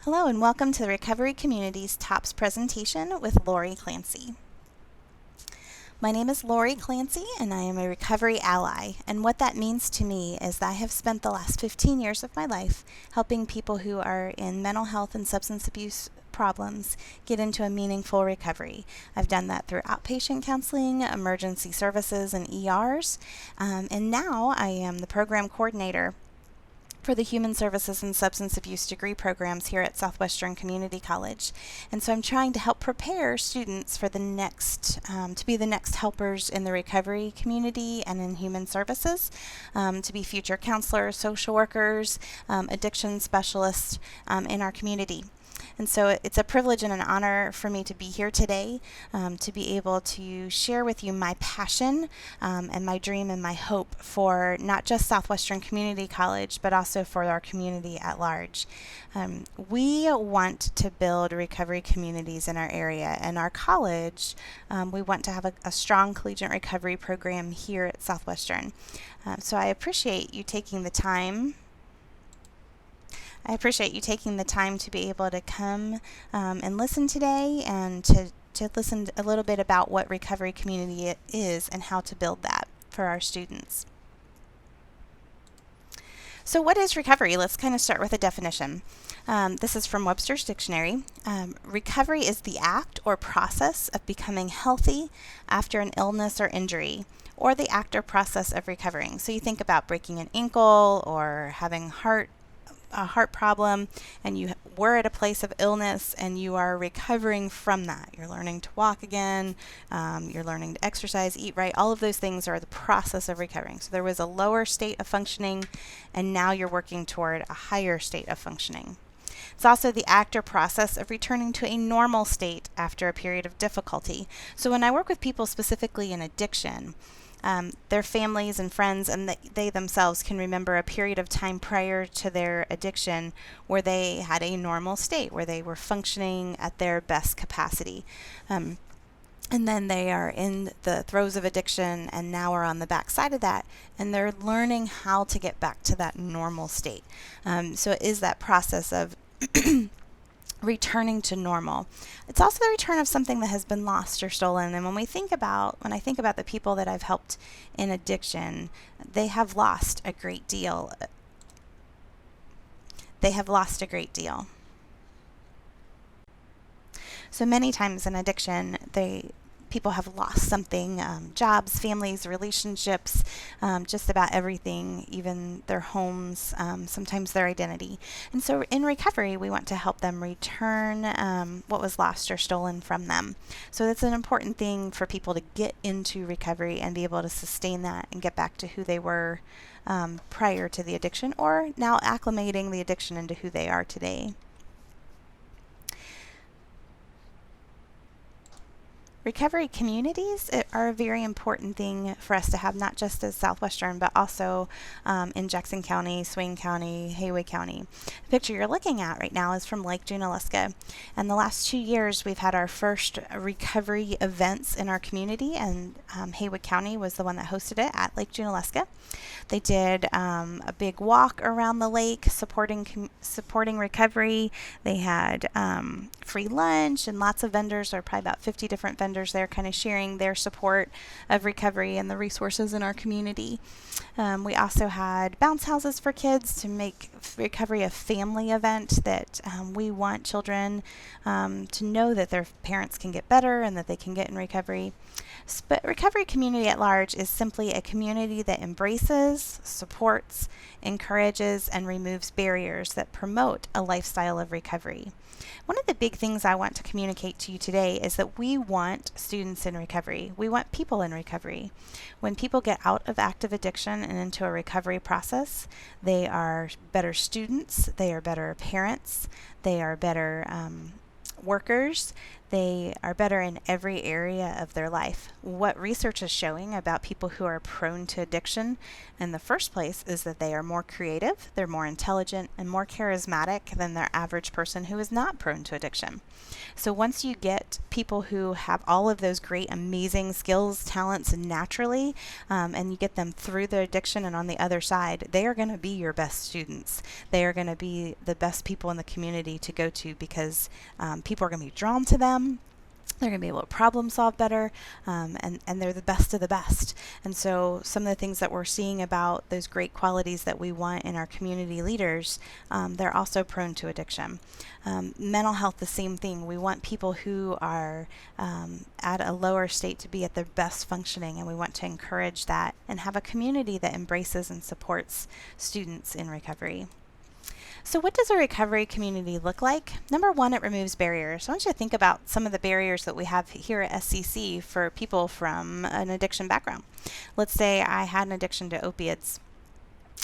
Hello and welcome to the Recovery Community's TOPS presentation with Lori Clancy. My name is Lori Clancy and I am a recovery ally, and what that means to me is that I have spent the last 15 years of my life helping people who are in mental health and substance abuse problems get into a meaningful recovery. I've done that through outpatient counseling, emergency services, and ERs, and now I am the program coordinator for the Human Services and Substance Abuse degree programs here at Southwestern Community College. And so I'm trying to help prepare students for the next, to be the next helpers in the recovery community and in human services, to be future counselors, social workers, addiction specialists in our community. And so it's a privilege and an honor for me to be here today, to be able to share with you my passion and my dream and my hope for not just Southwestern Community College, but also for our community at large. We want to build recovery communities in our area, and our college, we want to have a strong collegiate recovery program here at Southwestern. So I appreciate you taking the time. To be able to come and listen today, and to listen a little bit about what recovery community is and how to build that for our students. So what is recovery? Let's kind of start with a definition. This is from Webster's Dictionary. Recovery is the act or process of becoming healthy after an illness or injury, or the act or process of recovering. So you think about breaking an ankle or having a heart problem, and you were at a place of illness and you are recovering from that. You're learning to walk again, you're learning to exercise, eat right. All of those things are the process of recovering. So there was a lower state of functioning, and now you're working toward a higher state of functioning. It's also the act or process of returning to a normal state after a period of difficulty. So when I work with people specifically in addiction, their families and friends and they themselves can remember a period of time prior to their addiction where they had a normal state, where they were functioning at their best capacity. And then they are in the throes of addiction and now are on the back side of that, and they're learning how to get back to that normal state. So it is that process of returning to normal. It's also the return of something that has been lost or stolen. And when I think about the people that I've helped in addiction, they have lost a great deal. So many times in addiction, people have lost something, jobs, families, relationships, just about everything, even their homes, sometimes their identity. And so in recovery, we want to help them return what was lost or stolen from them. So that's an important thing for people to get into recovery and be able to sustain that and get back to who they were prior to the addiction, or now acclimating the addiction into who they are today. Recovery communities are a very important thing for us to have, not just as Southwestern, but also in Jackson County, Swain County, Haywood County. The picture you're looking at right now is from Lake Junaluska. And the last 2 years, we've had our first recovery events in our community, and Haywood County was the one that hosted it at Lake Junaluska. They did a big walk around the lake supporting recovery. They had free lunch and lots of vendors. There are probably about 50 different vendors there kind of sharing their support of recovery and the resources in our community. We also had bounce houses for kids to make recovery a family event, that we want children to know that their parents can get better and that they can get in recovery. But recovery community at large is simply a community that embraces, supports, encourages, and removes barriers that promote a lifestyle of recovery. One of the big things I want to communicate to you today is that we want students in recovery. We want people in recovery. When people get out of active addiction and into a recovery process, they are better students, they are better parents, they are better workers, They are better in every area of their life. What research is showing about people who are prone to addiction in the first place is that they are more creative, they're more intelligent, and more charismatic than their average person who is not prone to addiction. So once you get people who have all of those great, amazing skills, talents naturally, and you get them through their addiction and on the other side, they are going to be your best students. They are going to be the best people in the community to go to because people are going to be drawn to them. They're going to be able to problem solve better, and they're the best of the best. And so some of the things that we're seeing about those great qualities that we want in our community leaders, they're also prone to addiction. Mental health, the same thing. We want people who are at a lower state to be at their best functioning, and we want to encourage that and have a community that embraces and supports students in recovery. So what does a recovery community look like? Number one, it removes barriers. I want you to think about some of the barriers that we have here at SCC for people from an addiction background. Let's say I had an addiction to opiates.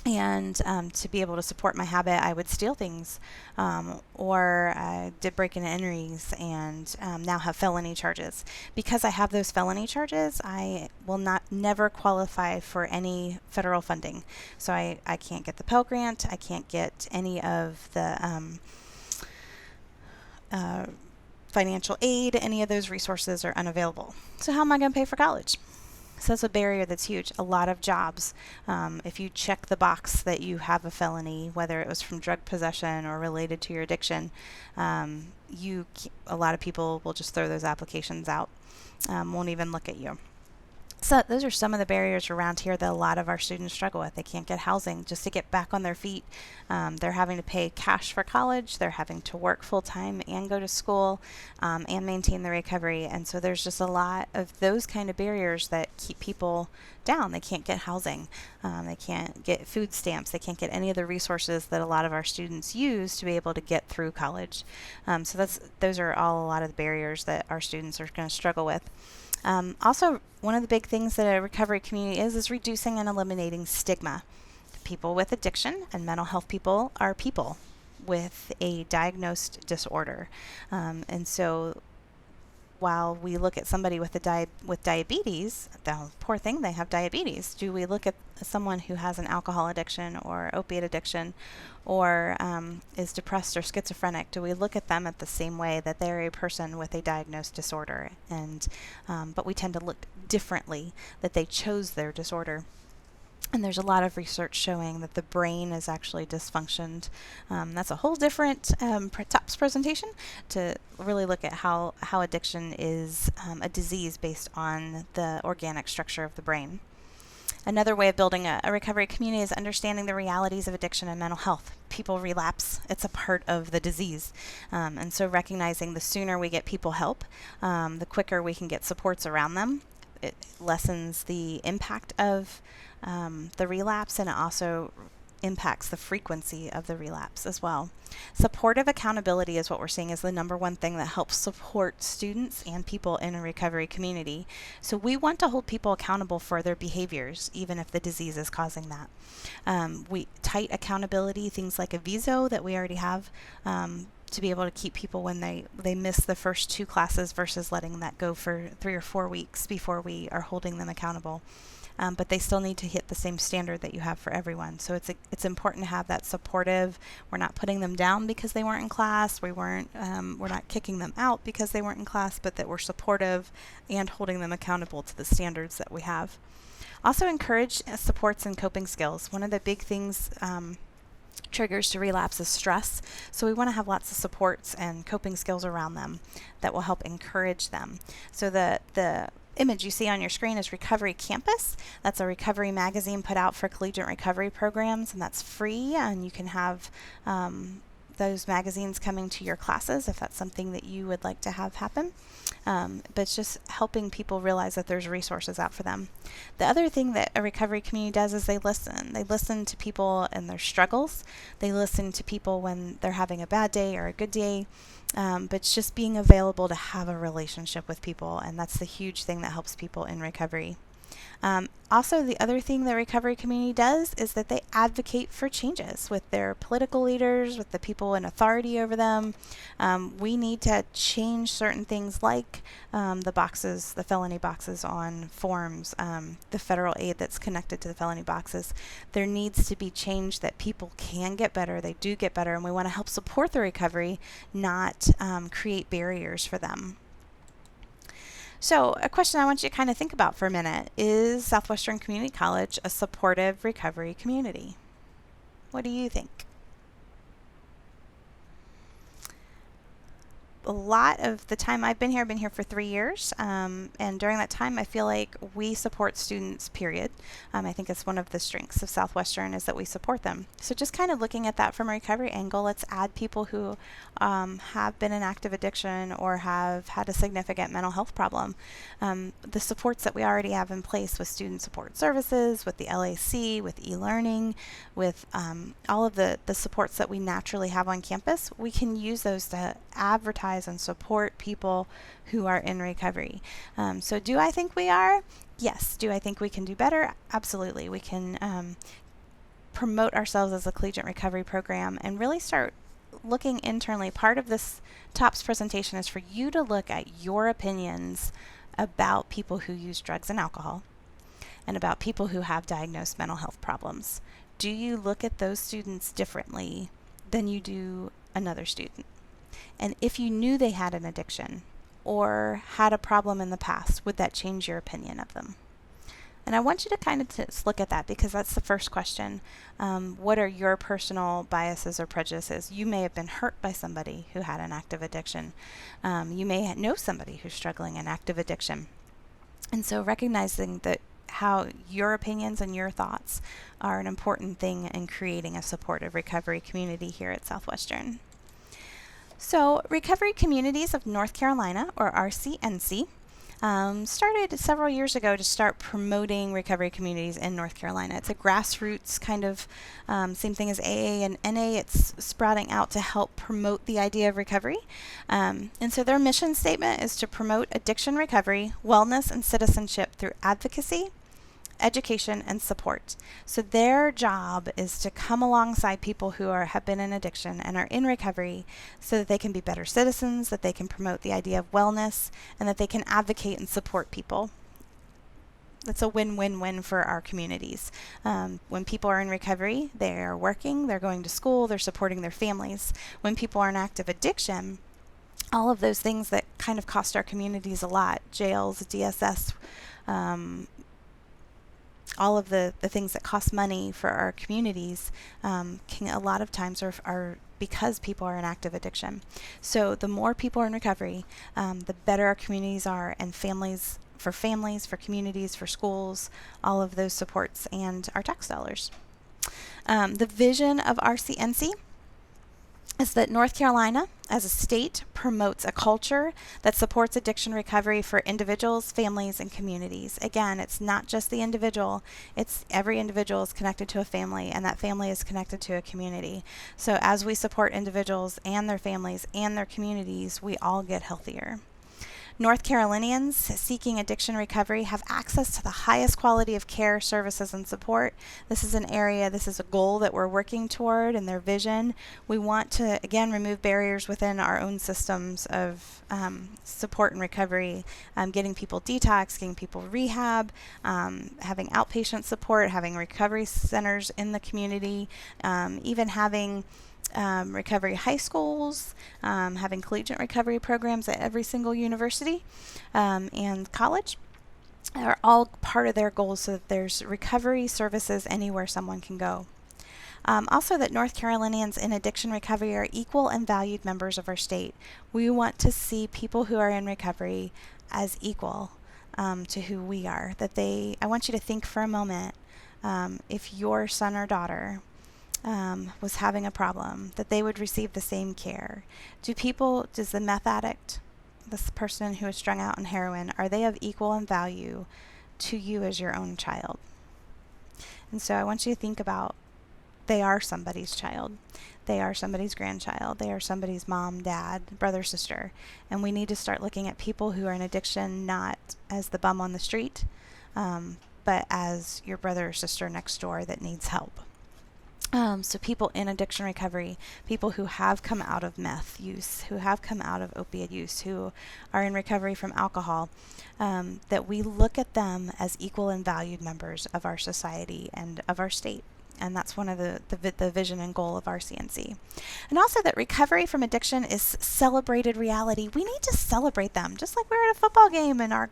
And to be able to support my habit, I would steal things, or I did break-in entries and now have felony charges. Because I have those felony charges, I will never qualify for any federal funding. So I can't get the Pell Grant, I can't get any of the financial aid, any of those resources are unavailable. So how am I going to pay for college? So that's a barrier that's huge. A lot of jobs, if you check the box that you have a felony, whether it was from drug possession or related to your addiction, a lot of people will just throw those applications out, won't even look at you. So those are some of the barriers around here that a lot of our students struggle with. They can't get housing just to get back on their feet. They're having to pay cash for college. They're having to work full time and go to school and maintain the recovery. And so there's just a lot of those kind of barriers that keep people down. They can't get housing. They can't get food stamps. They can't get any of the resources that a lot of our students use to be able to get through college. So those are all a lot of the barriers that our students are going to struggle with. Also, one of the big things that a recovery community is reducing and eliminating stigma. People with addiction and mental health people are people with a diagnosed disorder. And so while we look at somebody with diabetes, the poor thing, they have diabetes. Do we look at someone who has an alcohol addiction or opiate addiction or is depressed or schizophrenic? Do we look at them at the same way that they're a person with a diagnosed disorder? And but we tend to look differently, that they chose their disorder. And there's a lot of research showing that the brain is actually dysfunctioned. That's a whole different TOPS presentation to really look at how addiction is a disease based on the organic structure of the brain. Another way of building a recovery community is understanding the realities of addiction and mental health. People relapse. It's a part of the disease. And so recognizing the sooner we get people help, the quicker we can get supports around them. It lessens the impact of the relapse, and it also impacts the frequency of the relapse as well. Supportive accountability is what we're seeing is the number one thing that helps support students and people in a recovery community. So we want to hold people accountable for their behaviors, even if the disease is causing that. Tight accountability, things like a VISO that we already have, to be able to keep people when they miss the first 2 classes versus letting that go for 3 or 4 weeks before we are holding them accountable. But they still need to hit the same standard that you have for everyone. So it's important to have that supportive. We're not putting them down because they weren't in class. We're not kicking them out because they weren't in class, but that we're supportive and holding them accountable to the standards that we have. Also encourage supports and coping skills. One of the big things triggers to relapse is stress. So we want to have lots of supports and coping skills around them that will help encourage them. So the image you see on your screen is Recovery Campus. That's a recovery magazine put out for collegiate recovery programs, and that's free, and you can have those magazines coming to your classes if that's something that you would like to have happen. But it's just helping people realize that there's resources out for them. The other thing that a recovery community does is they listen. They listen to people and their struggles. They listen to people when they're having a bad day or a good day. But it's just being available to have a relationship with people, and that's the huge thing that helps people in recovery. Also, the other thing the recovery community does is that they advocate for changes with their political leaders, with the people in authority over them. We need to change certain things like the felony boxes on forms, the federal aid that's connected to the felony boxes. There needs to be change that people can get better, they do get better, and we want to help support the recovery, not create barriers for them. So a question I want you to kind of think about for a minute, is Southwestern Community College a supportive recovery community? What do you think? A lot of the time I've been here for 3 years, and during that time I feel like we support students, period. I think it's one of the strengths of Southwestern is that we support them. So just kind of looking at that from a recovery angle, let's add people who have been in active addiction or have had a significant mental health problem. The supports that we already have in place with student support services, with the LAC, with e-learning, with all of the supports that we naturally have on campus, we can use those to advertise and support people who are in recovery. So do I think we are? Yes. Do I think we can do better? Absolutely. We can promote ourselves as a collegiate recovery program and really start looking internally. Part of this TOPS presentation is for you to look at your opinions about people who use drugs and alcohol and about people who have diagnosed mental health problems. Do you look at those students differently than you do another student? And if you knew they had an addiction or had a problem in the past, would that change your opinion of them? And I want you to kind of just look at that, because that's the first question. What are your personal biases or prejudices? You may have been hurt by somebody who had an active addiction. You may know somebody who's struggling in active addiction. And so recognizing that how your opinions and your thoughts are an important thing in creating a supportive recovery community here at Southwestern. So Recovery Communities of North Carolina, or RCNC, started several years ago to start promoting recovery communities in North Carolina. It's a grassroots kind of same thing as AA and NA. It's sprouting out to help promote the idea of recovery. And so their mission statement is to promote addiction recovery, wellness, and citizenship through advocacy, education, and support. So their job is to come alongside people who have been in addiction and are in recovery so that they can be better citizens, that they can promote the idea of wellness, and that they can advocate and support people. That's a win-win-win for our communities. When people are in recovery, they're working, they're going to school, they're supporting their families. When people are in active addiction, all of those things that kind of cost our communities a lot, jails, DSS, all of the things that cost money for our communities can a lot of times are because people are in active addiction. So the more people are in recovery, the better our communities are, and families, for communities, for schools, all of those supports, and our tax dollars. The vision of RCNC is that North Carolina, as a state, promotes a culture that supports addiction recovery for individuals, families, and communities. Again, it's not just the individual, it's every individual is connected to a family, and that family is connected to a community. So as we support individuals and their families and their communities, we all get healthier. North Carolinians seeking addiction recovery have access to the highest quality of care, services, and support. This is a goal that we're working toward in their vision. We want to, again, remove barriers within our own systems of support and recovery, getting people detox, getting people rehab, having outpatient support, having recovery centers in the community, even having recovery high schools, having collegiate recovery programs at every single university and college are all part of their goals, so that there's recovery services anywhere someone can go. Also, that North Carolinians in addiction recovery are equal and valued members of our state. We want to see people who are in recovery as equal to who we are. I want you to think for a moment, if your son or daughter was having a problem, that they would receive the same care. Does the meth addict, this person who is strung out on heroin, are they of equal in value to you as your own child? And so I want you to think about, they are somebody's child. They are somebody's grandchild. They are somebody's mom, dad, brother, sister. And we need to start looking at people who are in addiction not as the bum on the street, but but as your brother or sister next door that needs help. So people in addiction recovery, people who have come out of meth use, who have come out of opiate use, who are in recovery from alcohol, that we look at them as equal and valued members of our society and of our state. And that's one of the vision and goal of RCNC. And also that recovery from addiction is celebrated reality. We need to celebrate them, just like we're at a football game and our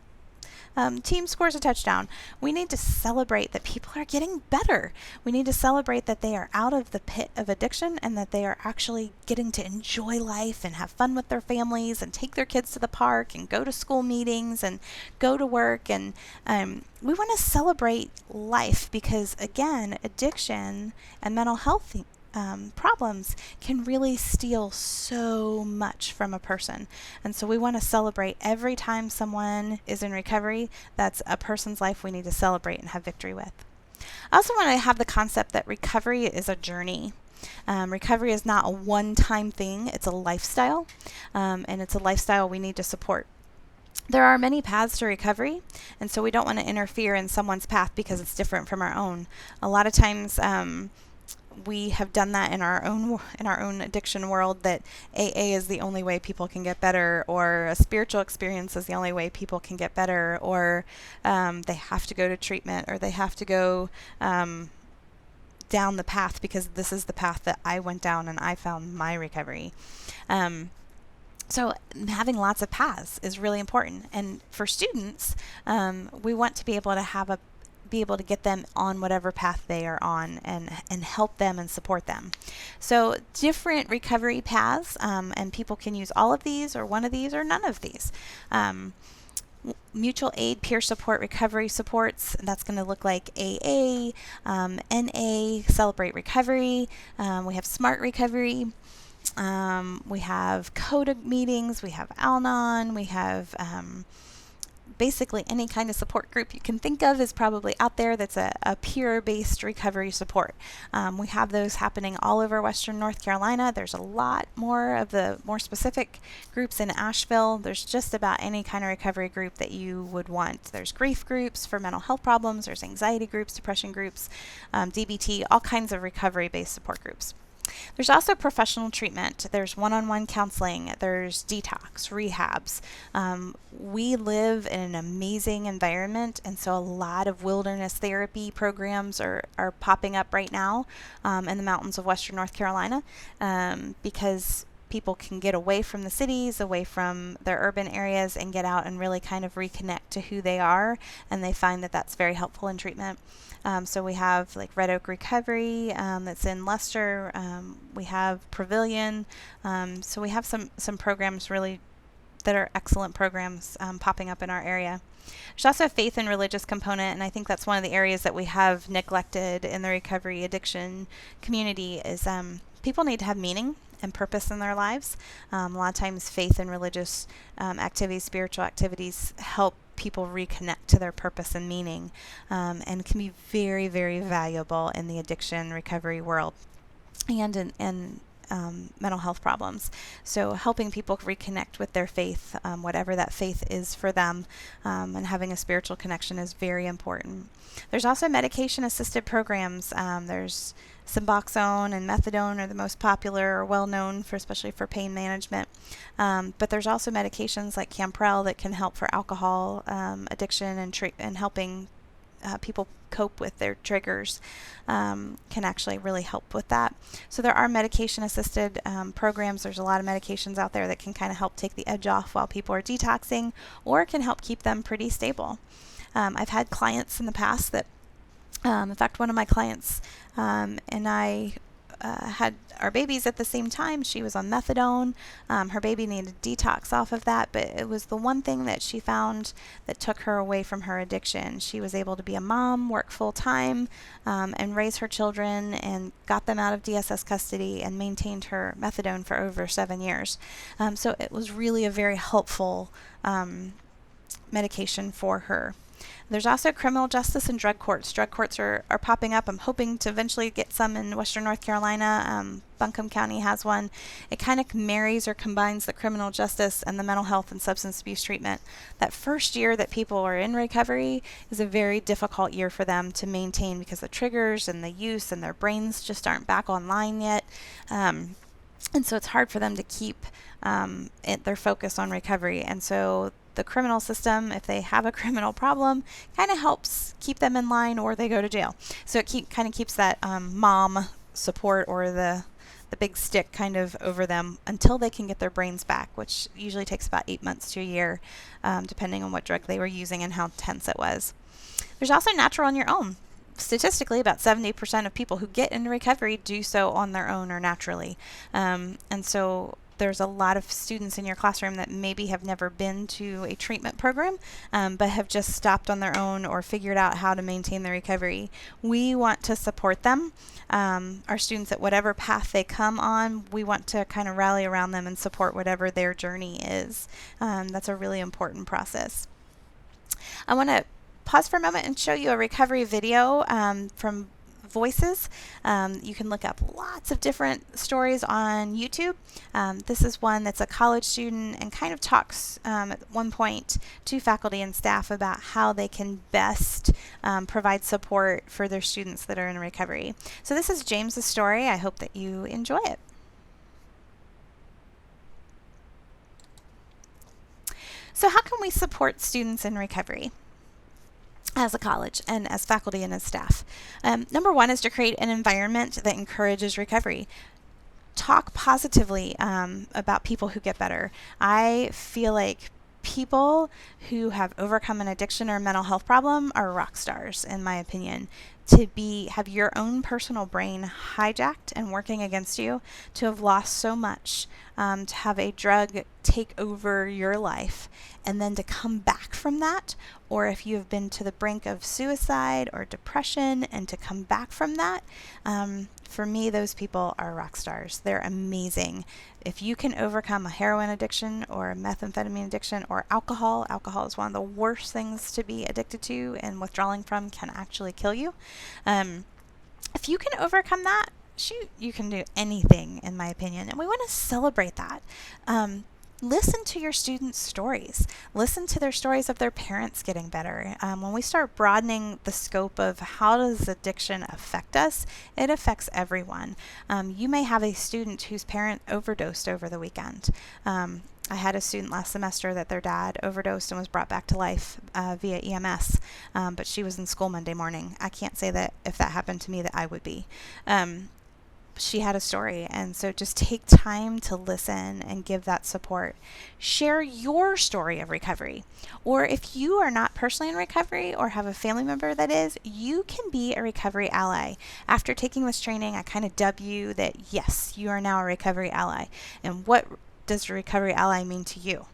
team scores a touchdown. We need to celebrate that people are getting better. We need to celebrate that they are out of the pit of addiction and that they are actually getting to enjoy life and have fun with their families and take their kids to the park and go to school meetings and go to work. And we want to celebrate life because, again, addiction and mental health problems can really steal so much from a person. And so we want to celebrate every time someone is in recovery. That's a person's life we need to celebrate and have victory with. I also want to have the concept that recovery is a journey. Recovery is not a one-time thing. It's a lifestyle, and it's a lifestyle we need to support. There are many paths to recovery, and so we don't want to interfere in someone's path because it's different from our own. A lot of times, we have done that in our own addiction world, that AA is the only way people can get better, or a spiritual experience is the only way people can get better, or they have to go to treatment, or they have to go down the path because this is the path that I went down and I found my recovery. So having lots of paths is really important. And for students, we want to be able to be able to get them on whatever path they are on and help them and support them. So different recovery paths, and people can use all of these or one of these or none of these. Mutual aid, peer support, recovery supports, that's going to look like AA, NA, Celebrate Recovery. We have Smart Recovery. We have CODA meetings. We have Al-Anon. We have basically any kind of support group you can think of is probably out there that's a peer-based recovery support. We have those happening all over Western North Carolina. There's a lot more of the more specific groups in Asheville. There's just about any kind of recovery group that you would want. There's grief groups for mental health problems. There's anxiety groups, depression groups, DBT, all kinds of recovery-based support groups. There's also professional treatment. There's one-on-one counseling. There's detox, rehabs. We live in an amazing environment, and so a lot of wilderness therapy programs are popping up right now in the mountains of Western North Carolina because people can get away from the cities, away from their urban areas, and get out and really kind of reconnect to who they are, and they find that that's very helpful in treatment. So we have like Red Oak Recovery that's in Leicester. We have Pavilion. So we have some programs really that are excellent programs popping up in our area. There's also a faith and religious component, and I think that's one of the areas that we have neglected in the recovery addiction community is people need to have meaning and purpose in their lives. A lot of times faith and religious activities, spiritual activities help people reconnect to their purpose and meaning, and can be very, very valuable in the addiction recovery world and in mental health problems. So helping people reconnect with their faith, whatever that faith is for them, and having a spiritual connection is very important. There's also medication-assisted programs. There's Suboxone and Methadone are the most popular or well-known for, especially for pain management. But there's also medications like Camprel that can help for alcohol addiction and helping people cope with their triggers, can actually really help with that. So there are medication-assisted programs. There's a lot of medications out there that can kind of help take the edge off while people are detoxing, or can help keep them pretty stable. I've had clients in the past that, in fact, one of my clients and I had our babies at the same time. She was on methadone. Her baby needed detox off of that, but it was the one thing that she found that took her away from her addiction. She was able to be a mom, work full time, and raise her children, and got them out of DSS custody and maintained her methadone for over 7 years. So it was really a very helpful medication for her. There's also criminal justice and drug courts. Drug courts are popping up. I'm hoping to eventually get some in Western North Carolina. Buncombe County has one. It kind of marries or combines the criminal justice and the mental health and substance abuse treatment. That first year that people are in recovery is a very difficult year for them to maintain because the triggers and the use and their brains just aren't back online yet. And so it's hard for them to keep their focus on recovery. And so the criminal system, if they have a criminal problem, kind of helps keep them in line or they go to jail. So it kind of keeps that mom support or the big stick kind of over them until they can get their brains back, which usually takes about 8 months to a year, depending on what drug they were using and how intense it was. There's also natural on your own. Statistically, about 70% of people who get into recovery do so on their own or naturally. And so there's a lot of students in your classroom that maybe have never been to a treatment program, but have just stopped on their own or figured out how to maintain their recovery. We want to support them. Our students at whatever path they come on, we want to kind of rally around them and support whatever their journey is. That's a really important process. I want to pause for a moment and show you a recovery video from Voices. You can look up lots of different stories on YouTube. This is one that's a college student and kind of talks at one point to faculty and staff about how they can best provide support for their students that are in recovery. So this is James's story. I hope that you enjoy it. So how can we support students in recovery as a college and as faculty and as staff? Number one is to create an environment that encourages recovery. Talk positively about people who get better. I feel like people who have overcome an addiction or mental health problem are rock stars, in my opinion. To have your own personal brain hijacked and working against you, to have lost so much, to have a drug take over your life, and then to come back from that, or if you have been to the brink of suicide or depression and to come back from that, for me, those people are rock stars. They're amazing. If you can overcome a heroin addiction or a methamphetamine addiction or alcohol is one of the worst things to be addicted to, and withdrawing from can actually kill you. If you can overcome that, shoot, you can do anything, in my opinion, and we want to celebrate that. Listen to your students' stories. Listen to their stories of their parents getting better. When we start broadening the scope of how does addiction affect us, it affects everyone. You may have a student whose parent overdosed over the weekend. I had a student last semester that their dad overdosed and was brought back to life via EMS, but she was in school Monday morning. I can't say that if that happened to me that I would be. She had a story, and so just take time to listen and give that support. Share your story of recovery, or if you are not personally in recovery or have a family member that is, you can be a recovery ally. After taking this training, I kind of dub you that yes, you are now a recovery ally. And what does a recovery ally mean to you?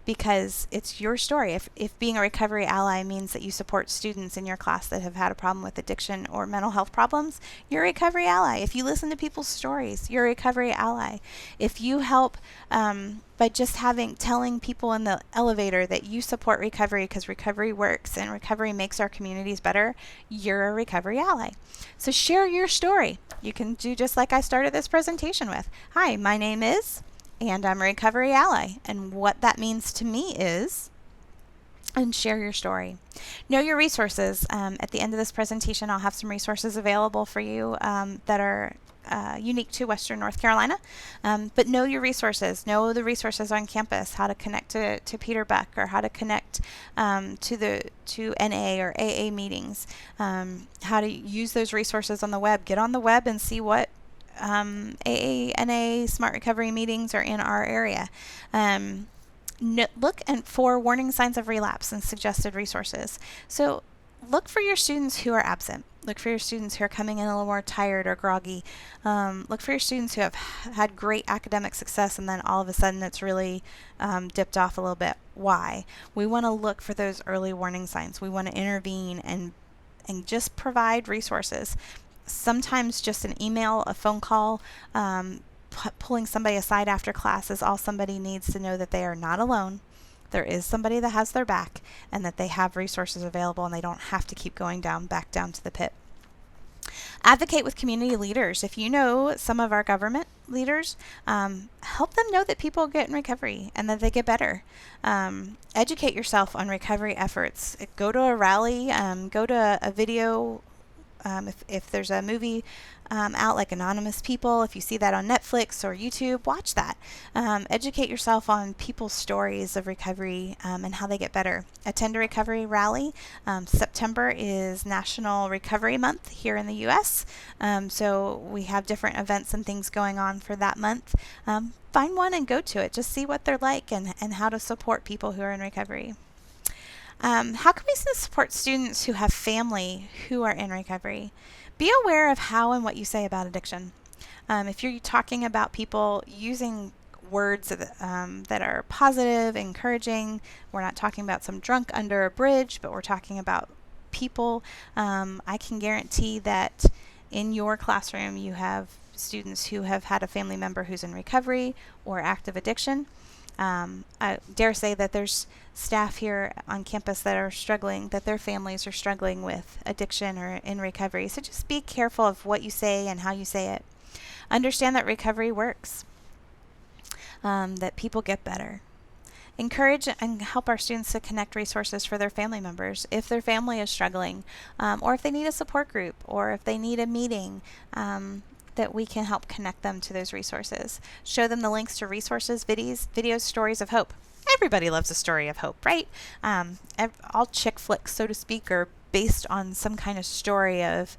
Because it's your story. If being a recovery ally means that you support students in your class that have had a problem with addiction or mental health problems, you're a recovery ally. If you listen to people's stories, you're a recovery ally. If you help by just telling people in the elevator that you support recovery because recovery works and recovery makes our communities better, you're a recovery ally. So share your story. You can do just like I started this presentation with. Hi, my name is, and I'm a recovery ally. And what that means to me is, and share your story. Know your resources. At the end of this presentation, I'll have some resources available for you that are unique to Western North Carolina. But know your resources. Know the resources on campus, how to connect to Peter Buck, or how to connect to NA or AA meetings, how to use those resources on the web. Get on the web and see what AA, NA, Smart Recovery meetings are in our area. Look for warning signs of relapse and suggested resources. So look for your students who are absent. Look for your students who are coming in a little more tired or groggy. Look for your students who have had great academic success and then all of a sudden it's really dipped off a little bit. Why? We want to look for those early warning signs. We want to intervene and just provide resources. Sometimes just an email, a phone call, pulling somebody aside after class is all somebody needs to know that they are not alone, there is somebody that has their back, and that they have resources available and they don't have to keep going back down to the pit. Advocate with community leaders. If you know some of our government leaders, help them know that people get in recovery and that they get better. Educate yourself on recovery efforts. Go to a rally, go to a video. If there's a movie out like Anonymous People, if you see that on Netflix or YouTube, watch that. Educate yourself on people's stories of recovery and how they get better. Attend a recovery rally. September is National Recovery Month here in the U.S., so we have different events and things going on for that month. Find one and go to it. Just see what they're like and how to support people who are in recovery. How can we support students who have family who are in recovery? Be aware of how and what you say about addiction. If you're talking about people using words that are positive, encouraging, we're not talking about some drunk under a bridge, but we're talking about people. I can guarantee that in your classroom you have students who have had a family member who's in recovery or active addiction. I dare say that there's staff here on campus that are struggling, that their families are struggling with addiction or in recovery. So just be careful of what you say and how you say it. Understand that recovery works, that people get better. Encourage and help our students to connect resources for their family members if their family is struggling, or if they need a support group, or if they need a meeting. That we can help connect them to those resources. Show them the links to resources, videos, stories of hope. Everybody loves a story of hope, right? All chick flicks, so to speak, are based on some kind of story of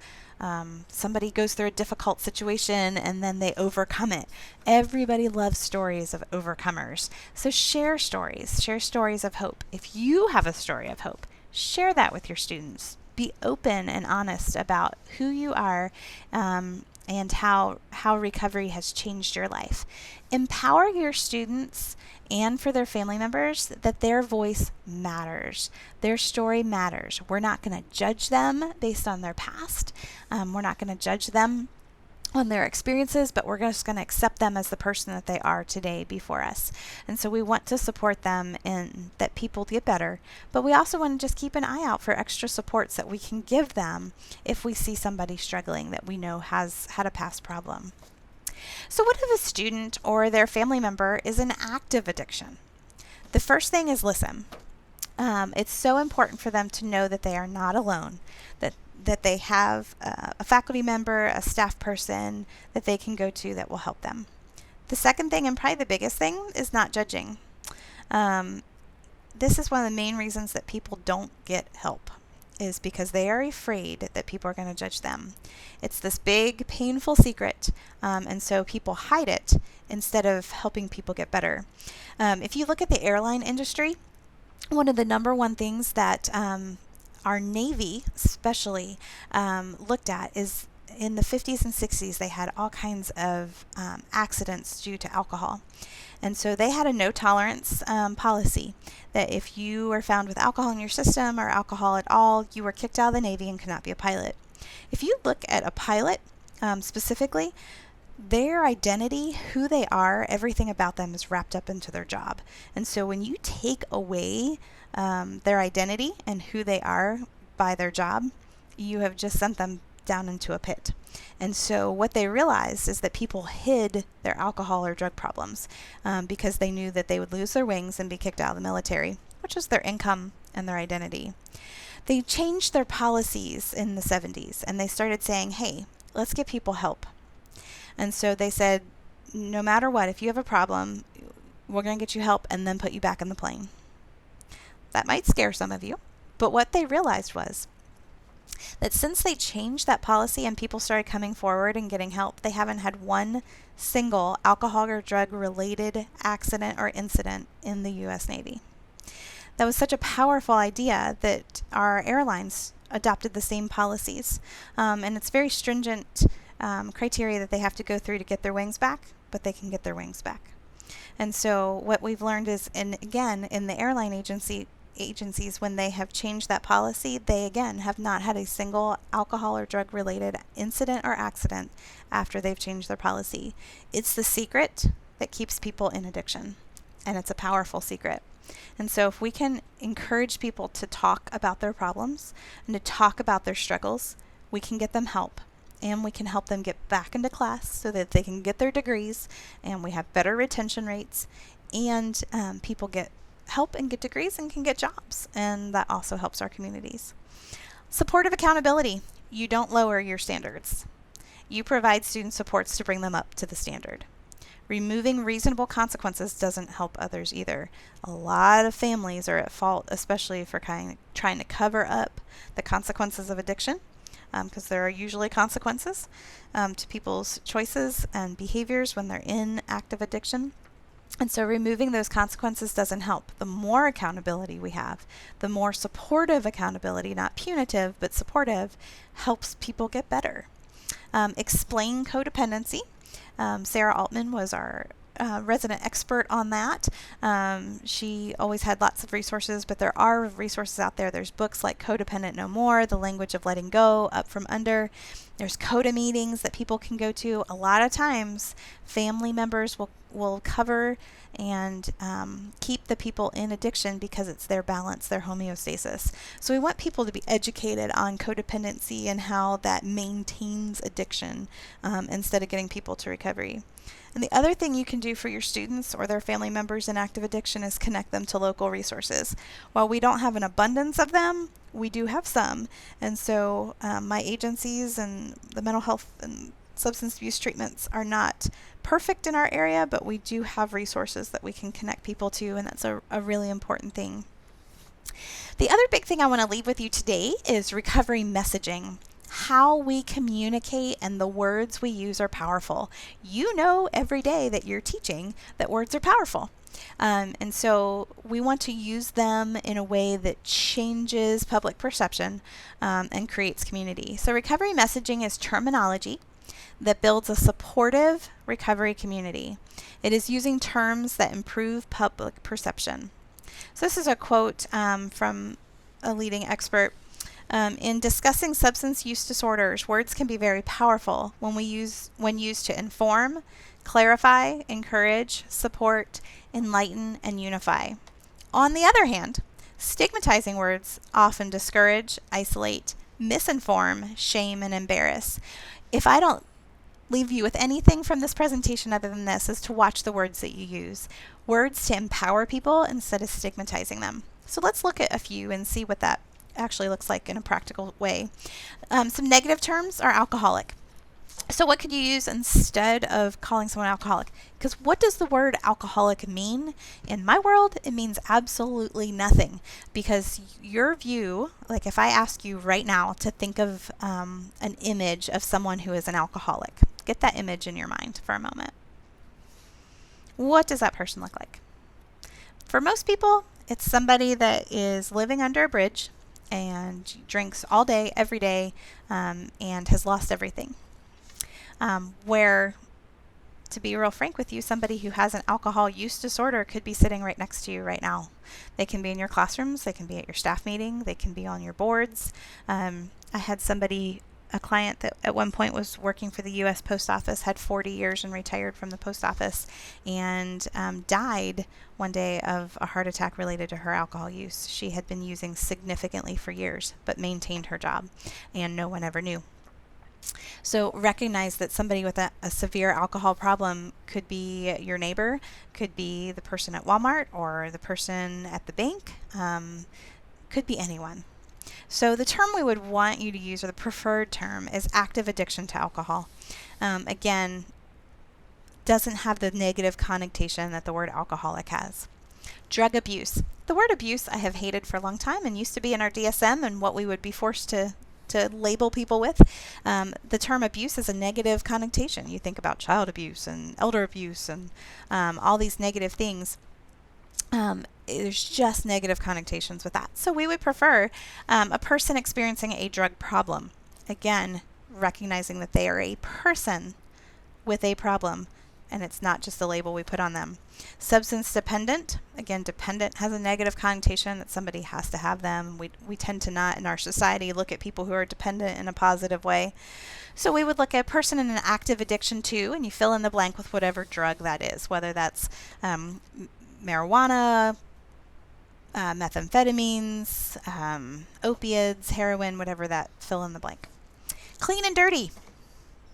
somebody goes through a difficult situation and then they overcome it. Everybody loves stories of overcomers. So share stories of hope. If you have a story of hope, share that with your students. Be open and honest about who you are, and how recovery has changed your life. Empower your students and for their family members that their voice matters. Their story matters. We're not going to judge them based on their past. We're not going to judge them on their experiences, but we're just going to accept them as the person that they are today before us. And so we want to support them in that people get better, but we also want to just keep an eye out for extra supports that we can give them if we see somebody struggling that we know has had a past problem. So what if a student or their family member is in active addiction? The first thing is listen. It's so important for them to know that they are not alone, that they have a faculty member, a staff person that they can go to that will help them. The second thing, and probably the biggest thing, is not judging. This is one of the main reasons that people don't get help, is because they are afraid that people are going to judge them. It's this big, painful secret, and so people hide it instead of helping people get better. If you look at the airline industry, one of the number one things that our Navy especially looked at is in the 50s and 60s, they had all kinds of accidents due to alcohol. And so they had a no tolerance policy that if you were found with alcohol in your system or alcohol at all, you were kicked out of the Navy and could not be a pilot. If you look at a pilot specifically, their identity, who they are, everything about them is wrapped up into their job. And so when you take away their identity and who they are by their job, you have just sent them down into a pit. And so what they realized is that people hid their alcohol or drug problems because they knew that they would lose their wings and be kicked out of the military, which was their income and their identity. They changed their policies in the 70s and they started saying, hey, let's get people help. And so they said, no matter what, if you have a problem, we're going to get you help and then put you back in the plane. That might scare some of you, but what they realized was that since they changed that policy and people started coming forward and getting help, they haven't had one single alcohol or drug related accident or incident in the U.S. Navy. That was such a powerful idea that our airlines adopted the same policies. And it's very stringent criteria that they have to go through to get their wings back, but they can get their wings back. And so what we've learned is, in the airline agencies, when they have changed that policy, they again have not had a single alcohol or drug related incident or accident after they've changed their policy. It's the secret that keeps people in addiction, and it's a powerful secret. And so if we can encourage people to talk about their problems and to talk about their struggles, we can get them help. And we can help them get back into class so that they can get their degrees, and we have better retention rates, and people get help and get degrees and can get jobs, and that also helps our communities. Supportive accountability. You don't lower your standards. You provide student supports to bring them up to the standard. Removing reasonable consequences doesn't help others either. A lot of families are at fault, especially for trying to cover up the consequences of addiction, because there are usually consequences to people's choices and behaviors when they're in active addiction. And so removing those consequences doesn't help. The more accountability we have, the more supportive accountability, not punitive, but supportive, helps people get better. Explain codependency. Sarah Altman was our resident expert on that. She always had lots of resources, but there are resources out there. There's books like Codependent No More, The Language of Letting Go, Up From Under. There's CODA meetings that people can go to. A lot of times, family members will cover and keep the people in addiction because it's their balance, their homeostasis. So we want people to be educated on codependency and how that maintains addiction instead of getting people to recovery. And the other thing you can do for your students or their family members in active addiction is connect them to local resources. While we don't have an abundance of them, we do have some. And so my agencies and the mental health and substance abuse treatments are not perfect in our area, but we do have resources that we can connect people to, and that's a really important thing. The other big thing I want to leave with you today is recovery messaging. How we communicate and the words we use are powerful. You know every day that you're teaching that words are powerful. And so we want to use them in a way that changes public perception and creates community. So recovery messaging is terminology that builds a supportive recovery community. It is using terms that improve public perception. So this is a quote from a leading expert. In discussing substance use disorders, words can be very powerful when used to inform, clarify, encourage, support, enlighten, and unify. On the other hand, stigmatizing words often discourage, isolate, misinform, shame, and embarrass. If I don't leave you with anything from this presentation other than this, is to watch the words that you use. Words to empower people instead of stigmatizing them. So let's look at a few and see what that actually looks like in a practical way. Some negative terms are alcoholic. So what could you use instead of calling someone alcoholic? Because what does the word alcoholic mean? In my world, it means absolutely nothing. Because your view, like if I ask you right now to think of an image of someone who is an alcoholic, get that image in your mind for a moment. What does that person look like? For most people, it's somebody that is living under a bridge and drinks all day, every day, and has lost everything. Where, to be real frank with you, somebody who has an alcohol use disorder could be sitting right next to you right now. They can be in your classrooms, they can be at your staff meeting, they can be on your boards. I had a client that at one point was working for the U.S. Post Office, had 40 years and retired from the post office, and died one day of a heart attack related to her alcohol use. She had been using significantly for years, but maintained her job, and no one ever knew. So recognize that somebody with a severe alcohol problem could be your neighbor, could be the person at Walmart or the person at the bank, could be anyone. So the term we would want you to use, or the preferred term, is active addiction to alcohol. Again, doesn't have the negative connotation that the word alcoholic has. Drug abuse. The word abuse I have hated for a long time and used to be in our DSM and what we would be forced to label people with. The term abuse has a negative connotation. You think about child abuse and elder abuse and all these negative things. There's just negative connotations with that. So we would prefer a person experiencing a drug problem. Again, recognizing that they are a person with a problem, and it's not just a label we put on them. Substance dependent. Again, dependent has a negative connotation that somebody has to have them. We tend to not in our society look at people who are dependent in a positive way. So we would look at a person in an active addiction to, and you fill in the blank with whatever drug that is, whether that's marijuana, methamphetamines, opiates, heroin, whatever that, fill in the blank. Clean and dirty.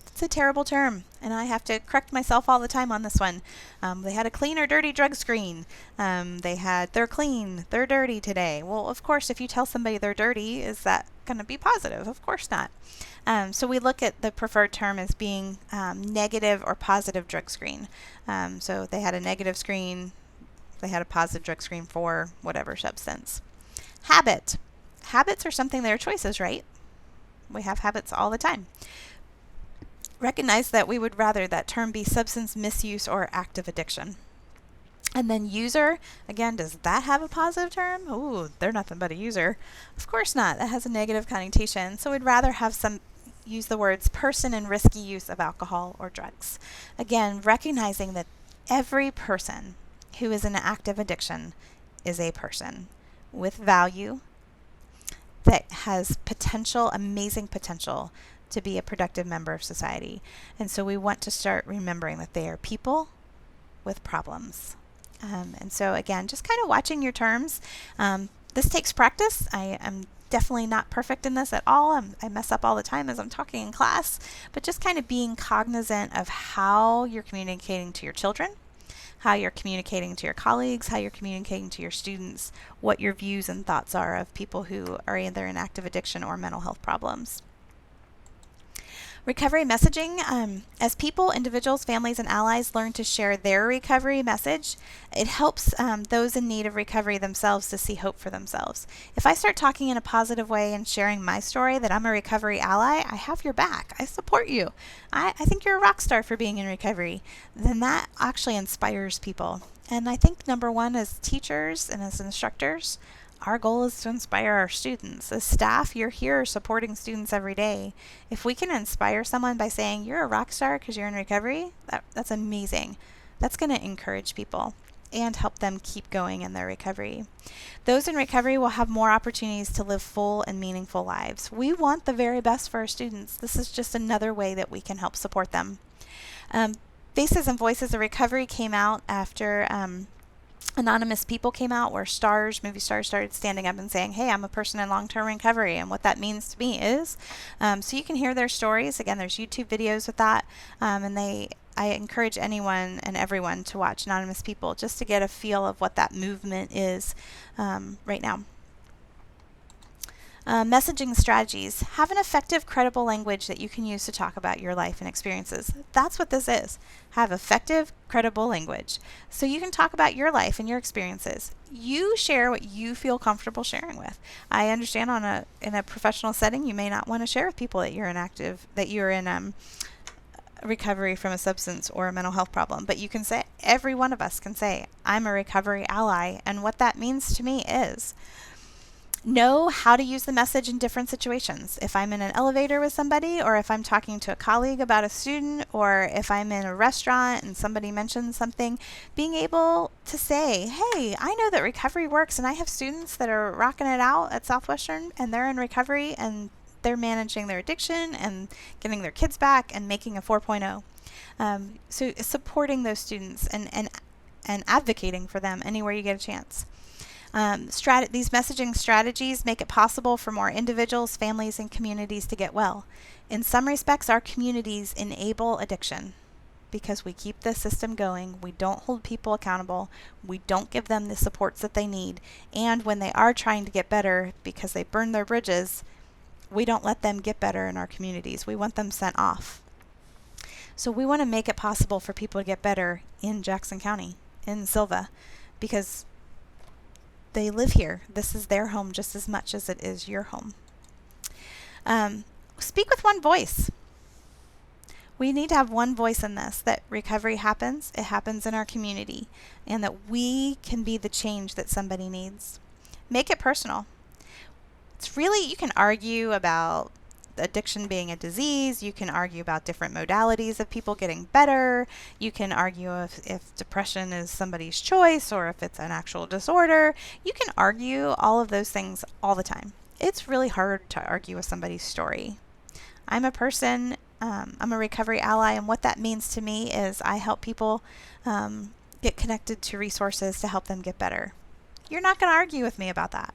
It's a terrible term, and I have to correct myself all the time on this one. They had a clean or dirty drug screen. They're clean, they're dirty today. Well, of course, if you tell somebody they're dirty, is that going to be positive? Of course not. So we look at the preferred term as being negative or positive drug screen. So they had a negative screen, they had a positive drug screen for whatever substance. Habit. Habits are something that are choices, right? We have habits all the time. Recognize that we would rather that term be substance misuse or active addiction. And then user, again, does that have a positive term? Ooh, they're nothing but a user. Of course not. That has a negative connotation. So we'd rather have use the words person in risky use of alcohol or drugs. Again, recognizing that every person who is in active addiction is a person with value that has potential, amazing potential to be a productive member of society. And so we want to start remembering that they are people with problems. And so again, just kind of watching your terms. This takes practice. I am definitely not perfect in this at all. I mess up all the time as I'm talking in class, but just kind of being cognizant of how you're communicating to your children, how you're communicating to your colleagues, how you're communicating to your students, what your views and thoughts are of people who are either in active addiction or mental health problems. Recovery messaging. As people, individuals, families, and allies learn to share their recovery message, it helps those in need of recovery themselves to see hope for themselves. If I start talking in a positive way and sharing my story that I'm a recovery ally, I have your back. I support you. I think you're a rock star for being in recovery. Then that actually inspires people. And I think number one, as teachers and as instructors, our goal is to inspire our students. As staff, you're here supporting students every day. If we can inspire someone by saying you're a rock star because you're in recovery, that's amazing. That's going to encourage people and help them keep going in their recovery. Those in recovery will have more opportunities to live full and meaningful lives. We want the very best for our students. This is just another way that we can help support them. Faces and Voices of Recovery came out after Anonymous People came out, where movie stars started standing up and saying, hey, I'm a person in long-term recovery, and what that means to me is, so you can hear their stories. Again, there's YouTube videos with that, and I encourage anyone and everyone to watch Anonymous People just to get a feel of what that movement is right now. Messaging strategies. Have an effective, credible language that you can use to talk about your life and experiences. That's what this is. Have effective, credible language. So you can talk about your life and your experiences. You share what you feel comfortable sharing with. I understand in a professional setting, you may not want to share with people that you're in recovery from a substance or a mental health problem, but you can say, every one of us can say, I'm a recovery ally, and what that means to me is, know how to use the message in different situations. If I'm in an elevator with somebody, or if I'm talking to a colleague about a student, or if I'm in a restaurant and somebody mentions something, being able to say, hey, I know that recovery works, and I have students that are rocking it out at Southwestern, and they're in recovery, and they're managing their addiction and getting their kids back and making a 4.0. So supporting those students and advocating for them anywhere you get a chance. These messaging strategies make it possible for more individuals, families, and communities to get well. In some respects, our communities enable addiction because we keep the system going, we don't hold people accountable, we don't give them the supports that they need, and when they are trying to get better because they burn their bridges, we don't let them get better in our communities. We want them sent off. So we want to make it possible for people to get better in Jackson County, in Sylva, because they live here. This is their home just as much as it is your home. Speak with one voice. We need to have one voice in this, that recovery happens, it happens in our community, and that we can be the change that somebody needs. Make it personal. It's really, you can argue about addiction being a disease, you can argue about different modalities of people getting better, you can argue if depression is somebody's choice or if it's an actual disorder. You can argue all of those things all the time. It's really hard to argue with somebody's story. I'm a person, I'm a recovery ally, and what that means to me is I help people get connected to resources to help them get better. You're not going to argue with me about that.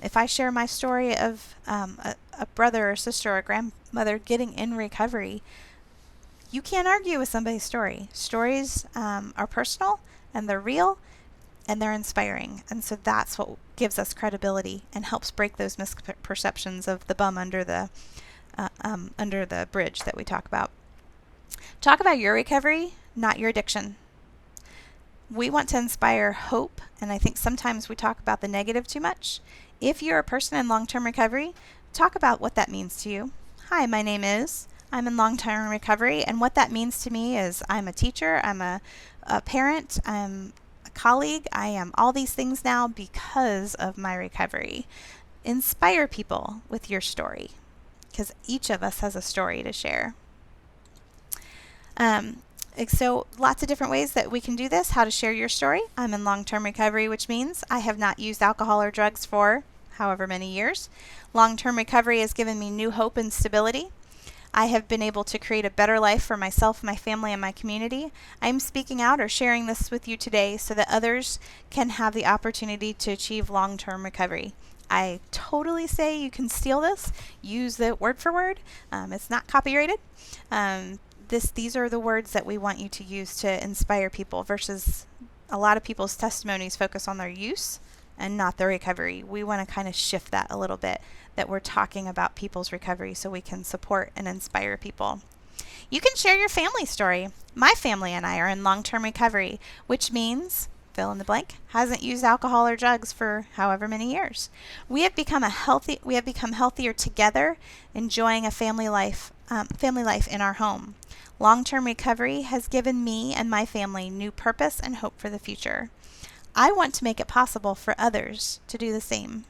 If I share my story of a brother or sister or grandmother getting in recovery, you can't argue with somebody's story. Stories are personal and they're real and they're inspiring. And so that's what gives us credibility and helps break those misperceptions of the bum under the bridge that we talk about. Talk about your recovery, not your addiction. We want to inspire hope, and I think sometimes we talk about the negative too much. If you're a person in long-term recovery, talk about what that means to you. Hi, my name is, I'm in long-term recovery, and what that means to me is I'm a teacher, I'm a parent, I'm a colleague, I am all these things now because of my recovery. Inspire people with your story, because each of us has a story to share. So lots of different ways that we can do this, how to share your story. I'm in long-term recovery, which means I have not used alcohol or drugs for however many years. Long-term recovery has given me new hope and stability. I have been able to create a better life for myself, my family, and my community. I'm speaking out or sharing this with you today so that others can have the opportunity to achieve long-term recovery. I totally say you can steal this, use it word for word. It's not copyrighted. These are the words that we want you to use to inspire people versus a lot of people's testimonies focus on their use and not their recovery. We want to kind of shift that a little bit, that we're talking about people's recovery so we can support and inspire people. You can share your family story. My family and I are in long-term recovery, which means, fill in the blank, hasn't used alcohol or drugs for however many years. We have become healthier together, enjoying a family life in our home. Long-term recovery has given me and my family new purpose and hope for the future. I want to make it possible for others to do the same.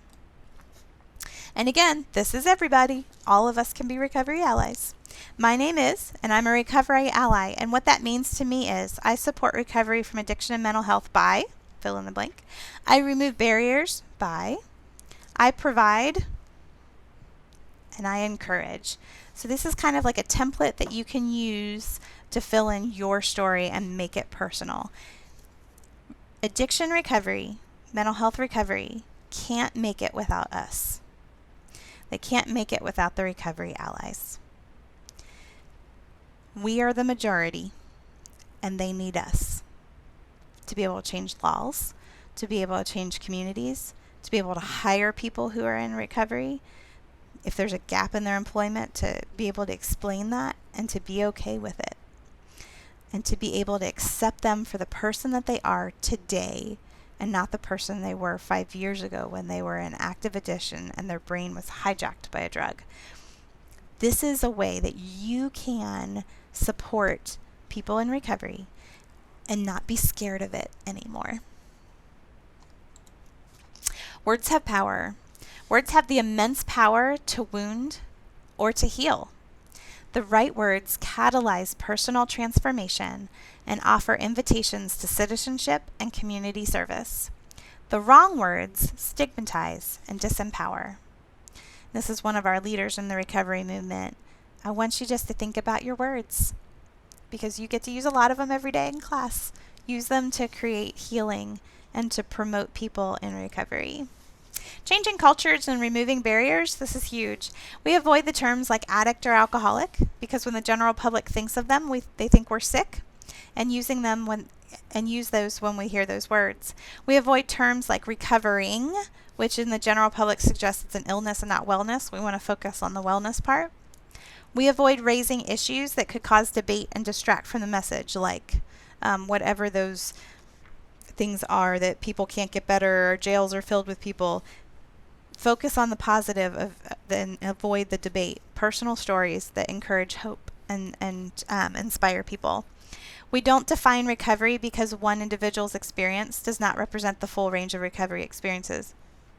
And again, this is everybody. All of us can be recovery allies. My name is, and I'm a recovery ally, and what that means to me is I support recovery from addiction and mental health by, fill in the blank, I remove barriers by, I provide, and I encourage. So this is kind of like a template that you can use to fill in your story and make it personal. Addiction recovery, mental health recovery, can't make it without us. They can't make it without the recovery allies. We are the majority, and they need us to be able to change laws, to be able to change communities, to be able to hire people who are in recovery, if there's a gap in their employment, to be able to explain that and to be okay with it, and to be able to accept them for the person that they are today and not the person they were 5 years ago when they were in active addiction and their brain was hijacked by a drug. This is a way that you can support people in recovery and not be scared of it anymore. Words have power. Words have the immense power to wound or to heal. The right words catalyze personal transformation and offer invitations to citizenship and community service. The wrong words stigmatize and disempower. This is one of our leaders in the recovery movement. I want you just to think about your words, because you get to use a lot of them every day in class. Use them to create healing and to promote people in recovery. Changing cultures and removing barriers, this is huge. We avoid the terms like addict or alcoholic because when the general public thinks of them, they think we're sick, and use those when we hear those words. We avoid terms like recovering, which in the general public suggests it's an illness and not wellness. We want to focus on the wellness part. We avoid raising issues that could cause debate and distract from the message, like whatever those things are that people can't get better or jails are filled with people. Focus on the positive and avoid the debate. Personal stories that encourage hope and inspire people. We don't define recovery because one individual's experience does not represent the full range of recovery experiences.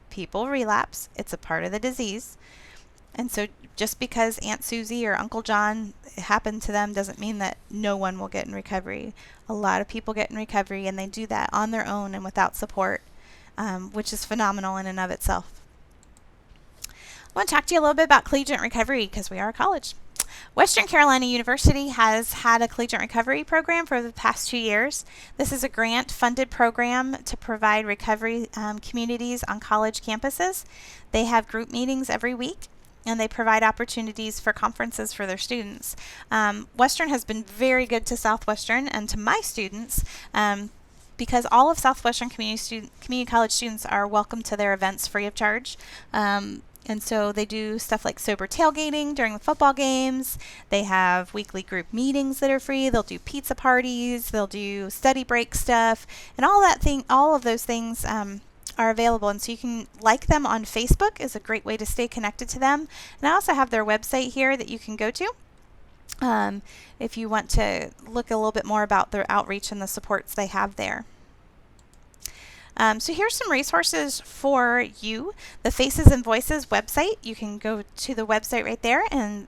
People relapse. It's a part of the disease. And so just because Aunt Susie or Uncle John happened to them doesn't mean that no one will get in recovery. A lot of people get in recovery, and they do that on their own and without support, which is phenomenal in and of itself. I want to talk to you a little bit about collegiate recovery because we are a college. Western Carolina University has had a collegiate recovery program for the past 2 years. This is a grant-funded program to provide recovery communities on college campuses. They have group meetings every week, and they provide opportunities for conferences for their students. Western has been very good to Southwestern and to my students, because all of Southwestern Community College students are welcome to their events free of charge. And so they do stuff like sober tailgating during the football games. They have weekly group meetings that are free. They'll do pizza parties. They'll do study break stuff, and all of those things are available. And so you can like them on Facebook is a great way to stay connected to them. And I also have their website here that you can go to if you want to look a little bit more about their outreach and the supports they have there. So here's some resources for you. The Faces and Voices website, you can go to the website right there, and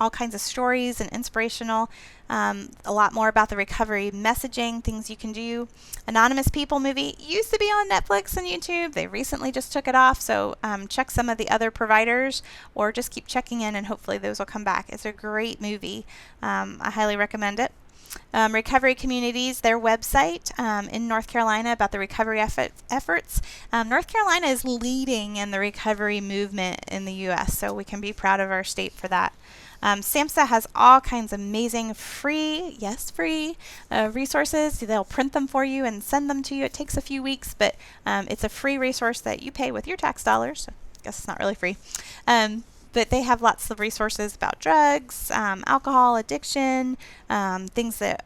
all kinds of stories and inspirational, a lot more about the recovery messaging, things you can do. Anonymous People movie used to be on Netflix and YouTube. They recently just took it off, so check some of the other providers, or just keep checking in and hopefully those will come back. It's a great movie. I highly recommend it. Recovery Communities, their website in North Carolina about the recovery efforts. North Carolina is leading in the recovery movement in the U.S., so we can be proud of our state for that. SAMHSA has all kinds of amazing free resources. They'll print them for you and send them to you. It takes a few weeks, but it's a free resource that you pay with your tax dollars. So I guess it's not really free. But they have lots of resources about drugs, alcohol, addiction, things that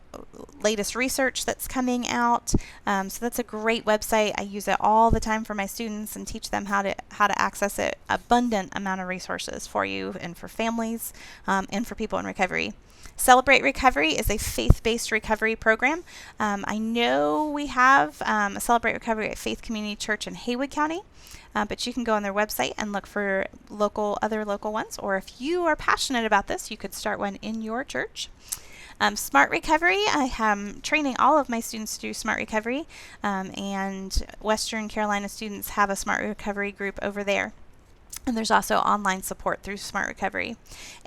latest research that's coming out. So that's a great website. I use it all the time for my students and teach them how to access it. Abundant amount of resources for you and for families and for people in recovery. Celebrate Recovery is a faith-based recovery program. I know we have a Celebrate Recovery at Faith Community Church in Haywood County. But you can go on their website and look for other local ones, or if you are passionate about this, you could start one in your church. Smart Recovery, I am training all of my students to do Smart Recovery, and Western Carolina students have a Smart Recovery group over there. And there's also online support through Smart Recovery.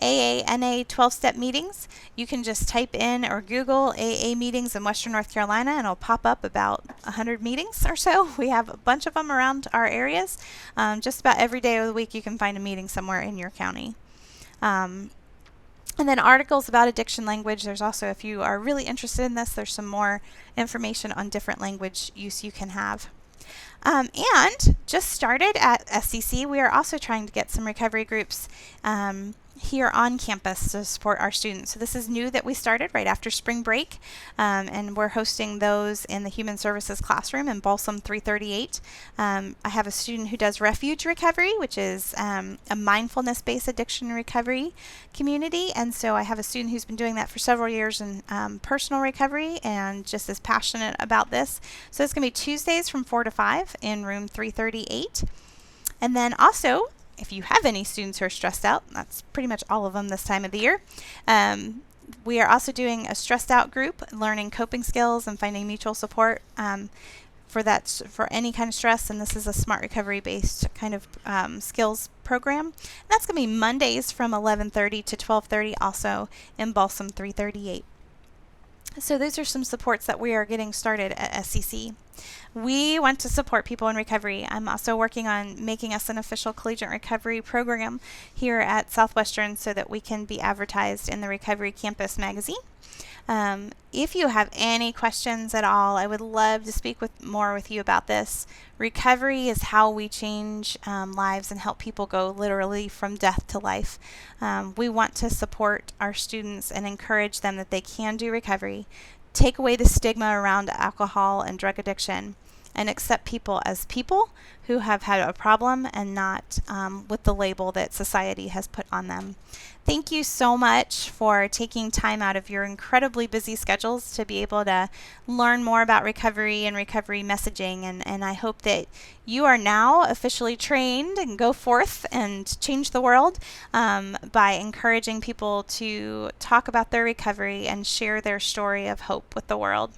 AA/NA 12-step meetings. You can just type in or Google AA meetings in Western North Carolina, and it'll pop up about 100 meetings or so. We have a bunch of them around our areas. Just about every day of the week you can find a meeting somewhere in your county. And then articles about addiction language. There's also, if you are really interested in this, there's some more information on different language use you can have. And just started at SCC, we are also trying to get some recovery groups here on campus to support our students. So this is new that we started right after spring break, and we're hosting those in the Human Services classroom in Balsam 338. I have a student who does Refuge Recovery, which is a mindfulness-based addiction recovery community, and so I have a student who's been doing that for several years in personal recovery and just is passionate about this. So it's going to be Tuesdays from 4 to 5 in room 338. And then also, if you have any students who are stressed out, that's pretty much all of them this time of the year, we are also doing a stressed out group, learning coping skills and finding mutual support for any kind of stress, and this is a Smart Recovery based kind of skills program. And that's going to be Mondays from 11:30 to 12:30, also in Balsam 338. So those are some supports that we are getting started at SCC. We want to support people in recovery. I'm also working on making us an official collegiate recovery program here at Southwestern so that we can be advertised in the Recovery Campus magazine. If you have any questions at all, I would love to speak more with you about this. Recovery is how we change lives and help people go literally from death to life. We want to support our students and encourage them that they can do recovery, take away the stigma around alcohol and drug addiction, and accept people as people who have had a problem and not with the label that society has put on them. Thank you so much for taking time out of your incredibly busy schedules to be able to learn more about recovery and recovery messaging, and I hope that you are now officially trained and go forth and change the world by encouraging people to talk about their recovery and share their story of hope with the world.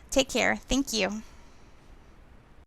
Take care. Thank you.